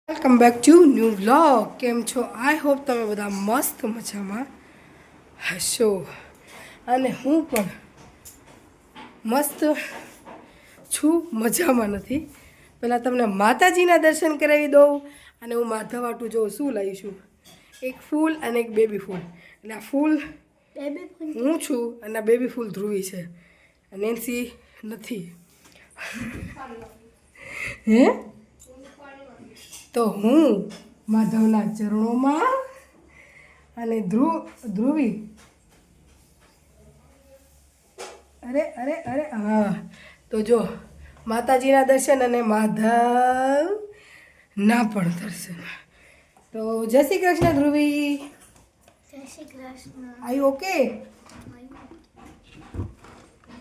Welcome back to new vlog. કેમ છો? I hope તમે બધા મસ્ત મજામાં હશો અને હું પણ મસ્ત છું, મજામાં નથી. પહેલાં તમને માતાજીના દર્શન કરાવી દઉં અને હું માધવાટું જોઉં શું લાવીશું. એક ફૂલ અને એક બેબી ફૂલ. એટલે આ ફૂલ હું છું અને આ બેબી ફૂલ ધ્રુવી છે. નેન્સી નથી. હે તો હું માધવના ચરણોમાં અને ધ્રુવી અરે હા. તો જો માતાજીના દર્શન અને માધવ ના પણ દર્શન. તો જય શ્રી કૃષ્ણ ધ્રુવી. જય શ્રી કૃષ્ણ. આઈ ઓકે?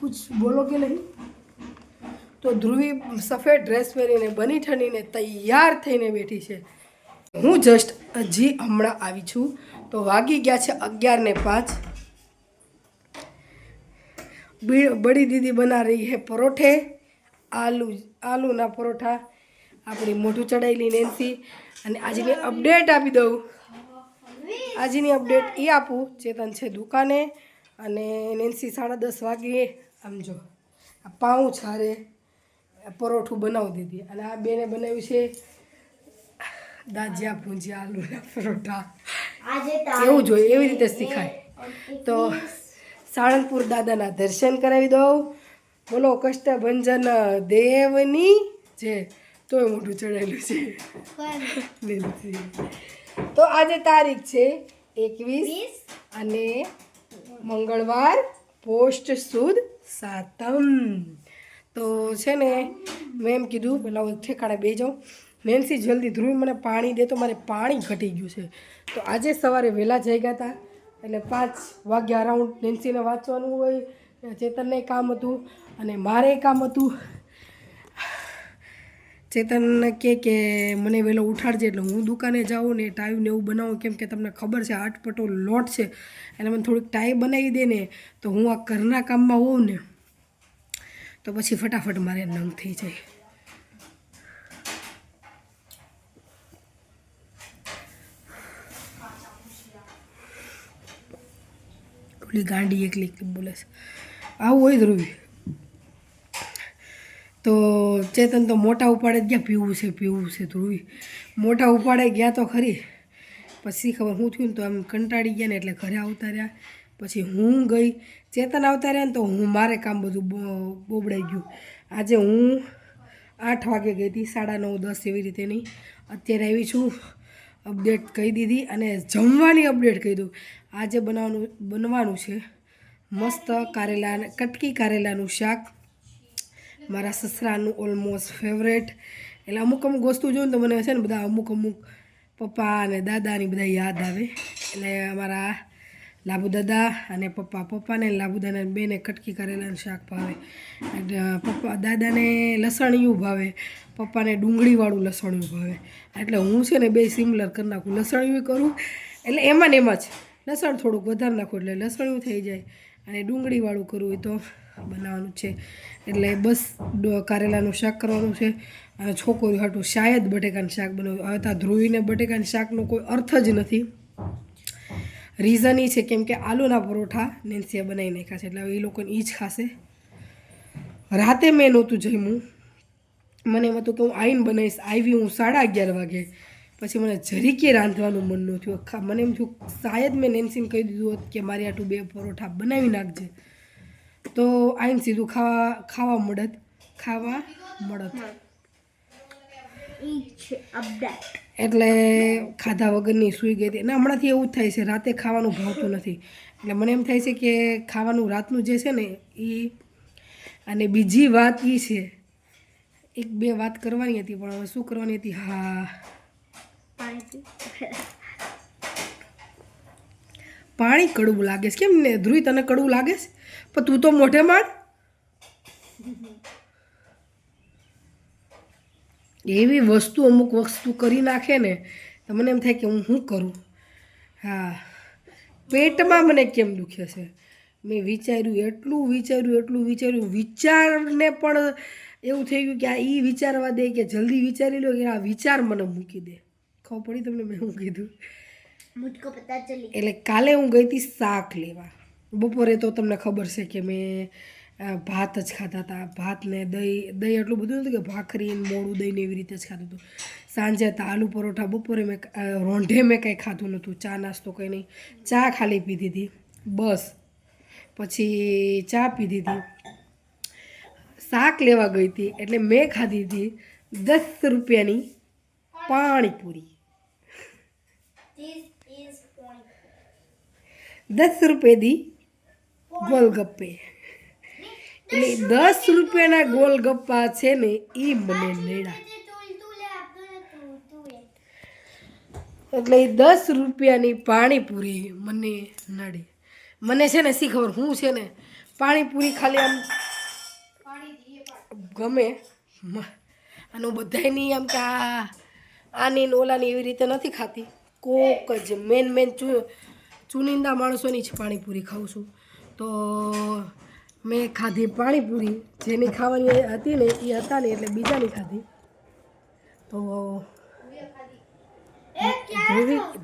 કુછ બોલો કે નહીં? તો ધ્રુવી સફેદ ડ્રેસ પહેરીને બની ઠનીને તૈયાર થઈને બેઠી છે. હું જસ્ટ હજી હમણાં આવી છું. તો વાગી ગયા છે 11:05. બડી દીદી બના રહી है પરોઠે. આલુના પરોઠા. આપણી મોઢું ચડાયેલી નેન્સી. અને આજની અપડેટ આપી દઉં. આજની અપડેટ એ આપું, ચેતન છે દુકાને અને નેન્સી 10:30 વાગે આમ જો આ પાઉં છારે પરોઠું બનાવી દીધી. અને આ બેને બનાવ્યું છે દાજિયા ભૂંજિયા આલુના પરોઠા. એવું જોઈએ, એવી રીતે શીખાય. તો સાળંગપુર દાદાના દર્શન કરાવી દઉં. બોલો કષ્ટભંજન દેવની જે તોય મોઢું ચડાયેલું છે. તો આજે તારીખ છે 21 અને મંગળવાર પોસ્ટ સુદ સાતમ. તો છે ને મેં એમ કીધું પેલા હું ઠેકાણે બે જાઉં. નેન્સી જલ્દી ધ્રુવી મને પાણી દે, તો મારે પાણી ઘટી ગયું છે. તો આજે સવારે વહેલા જઈ ગયા હતા એટલે 5 વાગ્યા અરાઉન્ડ. નેન્સીને વાંચવાનું હોય, ચેતનને કામ હતું અને મારે કામ હતું. ચેતન કે મને વહેલો ઉઠાડજે એટલે હું દુકાને જાઉં ને ટાઈમ ને એવું બનાવું, કેમ કે તમને ખબર છે આટપટો લોટ છે એટલે મને થોડીક ટાઈમ બનાવી દે ને તો હું આ ઘરના કામમાં હોઉં ને તો પછી ફટાફટ મારે નંગ થઈ જાય. ઓલી ગાંડી એકલી બોલે છે આવું હોય ધ્રુવી. તો ચેતન તો મોટા ઉપાડે ગયા, પીવું છે ધ્રુવી. મોટા ઉપાડે ગયા તો ખરી, પછી ખબર શું થયું ને તો આમ કંટાળી ગયા ને એટલે ઘરે આવતા રહ્યા. પછી હું ગઈ, ચેતન આવતા રહ્યા ને તો હું મારે કામ બધું બોબડાઈ ગયું. આજે હું 8 વાગે ગઈ હતી, 9:30 10 એવી રીતે નહીં. અત્યારે આવી છું, અપડેટ કહી દીધી અને જમવાની અપડેટ કહી દઉં. આજે બનવાનું છે મસ્ત કટકી કારેલાનું શાક. મારા સસરાનું ઓલમોસ્ટ ફેવરેટ. એટલે અમુક વસ્તુ જોઉં ને તો મને છે ને બધા અમુક પપ્પા અને દાદાની બધા યાદ આવે. એટલે અમારા લાભુ દાદા અને પપ્પાને લાભુ દાદાને બેને કટકી કારેલાનું શાક ભાવે. દાદાને લસણિયું ભાવે, પપ્પાને ડુંગળીવાળું લસણિયું ભાવે. એટલે હું છે ને બે સિમિલર કરી નાખું, લસણિયું કરું એટલે એમાં ને એમાં જ લસણ થોડુંક વધારે નાખું એટલે લસણિયું થઈ જાય, અને ડુંગળીવાળું કરવું હોય તો બનાવવાનું છે. એટલે બસ કારેલાનું શાક કરવાનું છે અને છોકરીઓ હાટું શાયદ બટેકાનું શાક બનાવ્યું. હવે ત્યાં ધ્રુવીને બટેકાના શાકનો કોઈ અર્થ જ નથી. રીઝન એ છે કેમ કે આલુના પરોઠા નેન્સીએ બનાવી નાખ્યા છે એટલે હવે એ લોકોને એ જ ખાશે. રાતે મેં નહોતું જમ્યું, મને એમ હતું કે હું આવીને બનાવીશ. આવી હું 11:30 વાગે, પછી મને જરીકે રાંધવાનું મન ન થયું. મને એમ થયું શાયદ મેં નેન્સીને કહી દીધું હોત કે મારી આટલું 2 પરોઠા બનાવી નાખજે તો આઈને સીધું ખાવા મળત. એટલે ખાધા વગરની સૂઈ ગઈ હતી. અને હમણાંથી એવું જ થાય છે, રાતે ખાવાનું ભાવતું નથી. એટલે મને એમ થાય છે કે ખાવાનું રાતનું જે છે ને એ. અને બીજી વાત એ છે, 1-2 વાત કરવાની હતી પણ હવે શું કરવાની હતી. હા, પાણી કડવું લાગે છે. કેમ ને ધ્રુવી તને કડવું લાગે છે? પણ તું તો મોઢે માંડ. એવી અમુક વસ્તુ કરી નાખે ને તો મને એમ થાય કે હું શું કરું. હા, પેટમાં મને કેમ દુખે છે. મેં એટલું વિચાર્યું વિચારને પણ એવું થઈ ગયું કે આ એ વિચારવા દે કે જલ્દી વિચારી લો કે આ વિચાર મને મૂકી દે. ખબર પડી તમને મેં શું કીધું? મુझको पता चली એટલે કાલે હું ગઈ હતી શાક લેવા. બપોરે તો તમને ખબર છે કે મેં ભાત જ ખાતા હતા. ભાત ને દહીં એટલું બધું નહોતું કે ભાખરી ને મોડું દહીં ને એવી રીતે જ ખાતું હતું. સાંજે હતા આલુ પરોઠા. બપોરે મેં રોંઢે મેં કંઈ ખાધું નહોતું. ચા નાસ્તો કંઈ નહીં. ચા ખાલી પીધી હતી બસ. પછી ચા પીધી હતી. શાક લેવા ગઈ હતી એટલે મેં ખાધી હતી 10 રૂપિયાની પાણીપુરી. this is point 10 રૂપિયાની ગોલગપ્પે. એટલે 10 રૂપિયાના ગોલગપ્પા છે ને એ મને નડ્યા. એટલે 10 રૂપિયાની પાણીપુરી મને નડી. મને છે ને શી ખબર હું છે ને પાણીપુરી ખાલી આમ ગમે અને બધાયની આમ કે આની ને ઓલાની એવી રીતે નથી ખાતી. કોક જ મેન ચુનિંદા માણસોની જ પાણીપુરી ખાઉં છું. તો મેં ખાધી પાણીપુરી. જેની ખાવાની હતી ને એ હતા ને એટલે બીજાની ખાધી. તો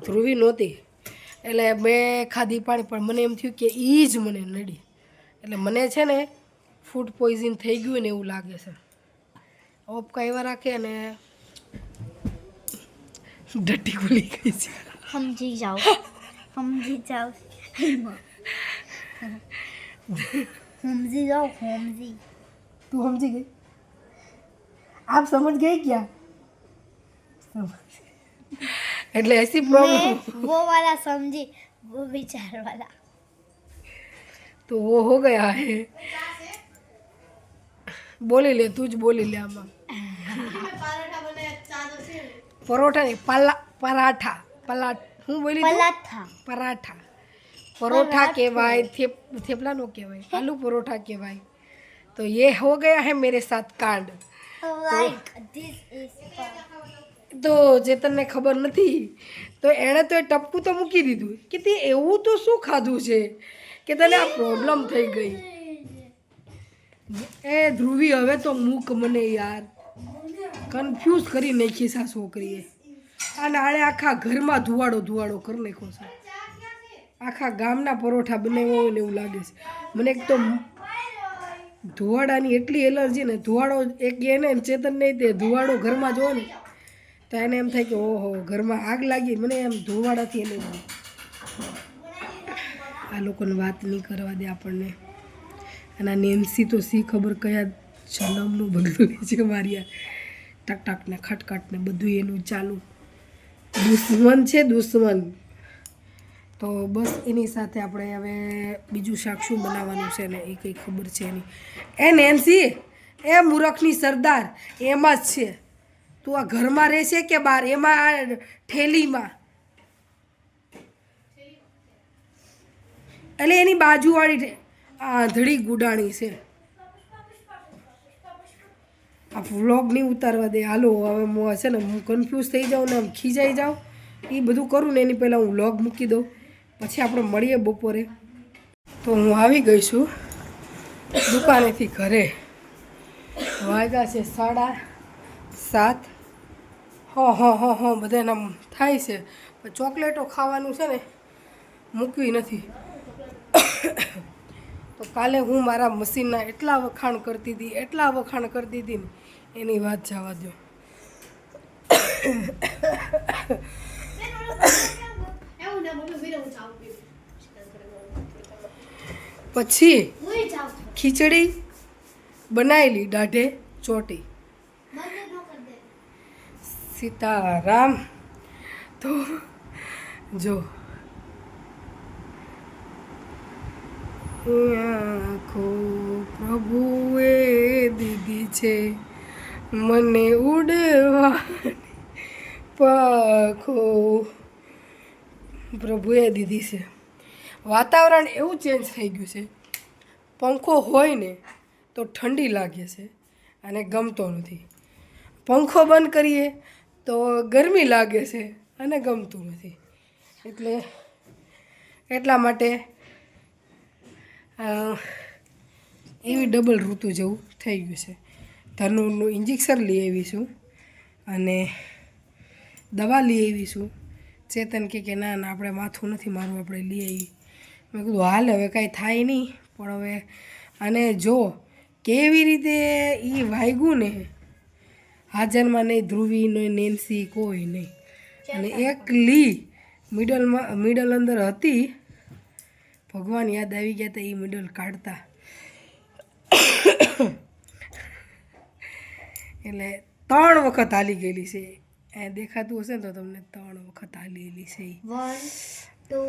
ધ્રુવી નહોતી એટલે મેં ખાધી પાણી. પણ મને એમ થયું કે એ જ મને નડી. એટલે મને છે ને ફૂડ પોઈઝન થઈ ગયું ને એવું લાગે છે. ઓપકા એવા રાખે અને ડટ્ટી ખુલી ગઈ છે. સમજી જાઓ સમજી જાઓ સમજી તું સમજી ગઈ? આપ સમજ ગઈ क्या? એટલે ऐसी प्रॉब्लम वो वाला समझी वो विचार वाला तो वो हो गया है. બોલી લે તું જ બોલી લે આમાં. પરોઠા નહીં પરાઠા. હું બોલી पराठा પરાઠા. પરોઠા કહેવાય. થેપલા નો કહેવાય. આલू પરોઠા કહેવાય. તો ये हो गया है मेरे साथ कांड. like this is તો ચેતનને ખબર નથી તો એણે તો એ ટપકું તો મૂકી દીધું કે તે એવું તો શું ખાધું છે કે તને આ પ્રોબ્લેમ થઈ ગઈ. એ ધ્રુવી હવે તો મૂક મને યાર. કન્ફ્યુઝ કરી નાખીશ આ છોકરીએ. અને આણે આખા ઘરમાં ધુવાડો કરી નાખ્યો છે. આખા ગામના પરોઠા બનાવ્યા હોય ને એવું લાગે છે મને. એક તો ધુવાડાની એટલી એલર્જી ને ધુવાડો એક એને ચેતન નહીં તે ધુવાડો ઘરમાં જોવે ને તો એને એમ થાય કે ઓહો ઘરમાં આગ લાગી. મને એમ ધુવાડાથી એલર્જી. આ લોકોને વાત નહીં કરવા દે આપણને. અને આ નેન્સી તો શી ખબર કયા જન્મનું બગડું છે મારી. ટક ને ખટખટ ને બધું એનું ચાલુ. દુશ્મન છે દુશ્મન. તો બસ એની સાથે આપણે હવે બીજું શાક શું બનાવવાનું છે ને એ કંઈ ખબર છે નહીં. એ નેન્સી એ મૂરખની સરદાર એમાં જ છે. તું આ ઘરમાં રહેશે કે બહાર? એમાં આ ઠેલીમાં એટલે એની બાજુવાળી આંધળી ગુડાણી છે. આ વ્લોગ નહીં ઉતારવા દે. હાલો હવે હું છે ને હું કન્ફ્યુઝ થઈ જાઉં ને આમ ખીજાઈ જાઉં એ બધું કરું ને એની પહેલાં હું વ્લોગ મૂકી દઉં. પછી આપણે મળીએ બપોરે. તો હું આવી ગઈ છું દુકાનેથી ઘરે. વાગ્યા છે 7:30. બધાને આમ થાય છે પણ ચોકલેટો ખાવાનું છે ને મૂકવી નથી. તો કાલે હું મારા મશીનના એટલા વખાણ કરતી હતી ને એની વાત જવા દો. પછી ખીચડી બનાવેલી દાઢે ચોટી. સીતારામ. તો જો આંખો પ્રભુએ દીધી છે મને ઉડવાની પાંખો પ્રભુએ દીધી છે. વાતાવરણ એવું ચેન્જ થઈ ગયું છે. પંખો હોય ને તો ઠંડી લાગે છે અને ગમતો નથી. પંખો બંધ કરીએ તો ગરમી લાગે છે અને ગમતું નથી. એટલે એટલા માટે એવી ડબલ ઋતુ જેવું થઈ ગયું છે. ધનુનું ઇન્જેક્શન લઈ આવીશું અને દવા લઈ આવીશું. ચેતન કે ના ના આપણે માથું નથી મારવું, આપણે લઈ આવી. મેં કીધું હાલ હવે કાંઈ થાય નહીં, પણ હવે અને જો કેવી રીતે એ વાગ્યું ને, હાજરમાં નહીં ધ્રુવી નહીં નેન્સી કોઈ નહીં, અને એકલી મિડલ અંદર હતી. ભગવાન યાદ આવી ગયા હતા એ મિડલ કાઢતા. એટલે 3 વખત હાલી ગયેલી છે. એ દેખાતું હશે ને તો તમને 3 વખત હાલી છે. 1 2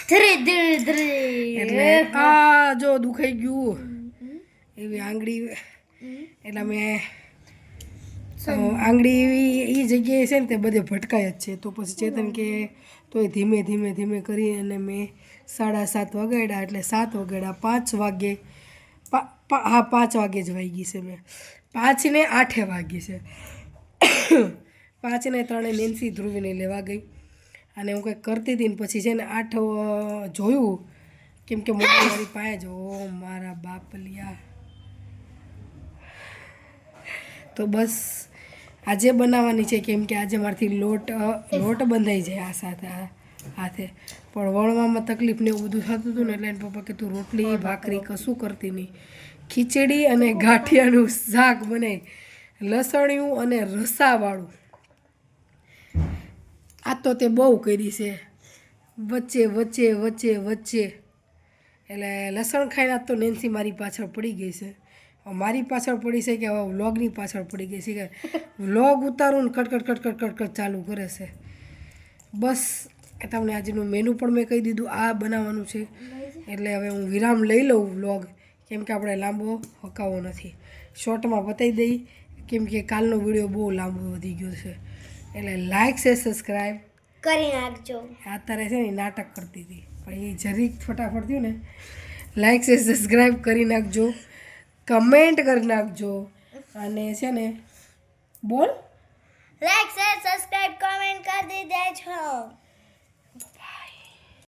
3 એટલે આ જો દુખાઈ ગયું એવી આંગળી. એટલે મેં આંગળી એવી એ જગ્યાએ છે ને તે બધે ભટકાય જ છે. તો પછી ચેતન કે તોય ધીમે ધીમે કરી અને મેં 7:30 વગાડ્યા. એટલે 7 વગાડ્યા, 5 વાગે 5 વાગે જ વાગી છે. મેં 5 ને 8 વાગી છે. 5 ને 3 નેન્સી ધ્રુવીને લેવા ગઈ અને હું કંઈક કરતી હતી ને પછી છે ને 8 જોયું, કેમ કે મોટી મારી પાસે જ. ઓ મારા બાપલિયા. તો બસ આજે બનાવવાની છે, કેમ કે આજે મારાથી લોટ બંધાઈ જાય આ સાથે હાથે, પણ વળવામાં તકલીફ ને એવું બધું થતું હતું ને, એટલે એને પપ્પા કે તું રોટલી ભાખરી કશું કરતી નહીં, ખીચડી અને ગાંઠિયાનું શાક બનાવી, લસણિયું અને રસાવાળું. આ તો તે બહુ કરી છે વચ્ચે. એટલે લસણ ખાઈને આજ તો નેન્સી મારી પાછળ પડી ગઈ છે. મારી પાછળ પડી છે કે હવે વ્લોગની પાછળ પડી ગઈ છે, કે વ્લોગ ઉતારું ને કટ ચાલુ કરે છે. બસ તમને આજનું મેનુ પણ મેં કહી દીધું, આ બનાવવાનું છે. એટલે હવે હું વિરામ લઈ લઉં વ્લોગ, કેમ કે આપણે લાંબો હકાવો નથી. શોર્ટમાં બતાવી દઈ, કેમ કે કાલનો વિડીયો બહુ લાંબો વધી ગયો છે. એટલે લાઇક છે, સબસ્ક્રાઈબ કરી નાખજો. અત્યારે છે ને નાટક કરતી હતી, પણ એ જરીક ફટાફટ થયું ને. લાઇક છે, સબસ્ક્રાઈબ કરી નાખજો, કમેન્ટ કરી નાખજો, અને છે ને બોલ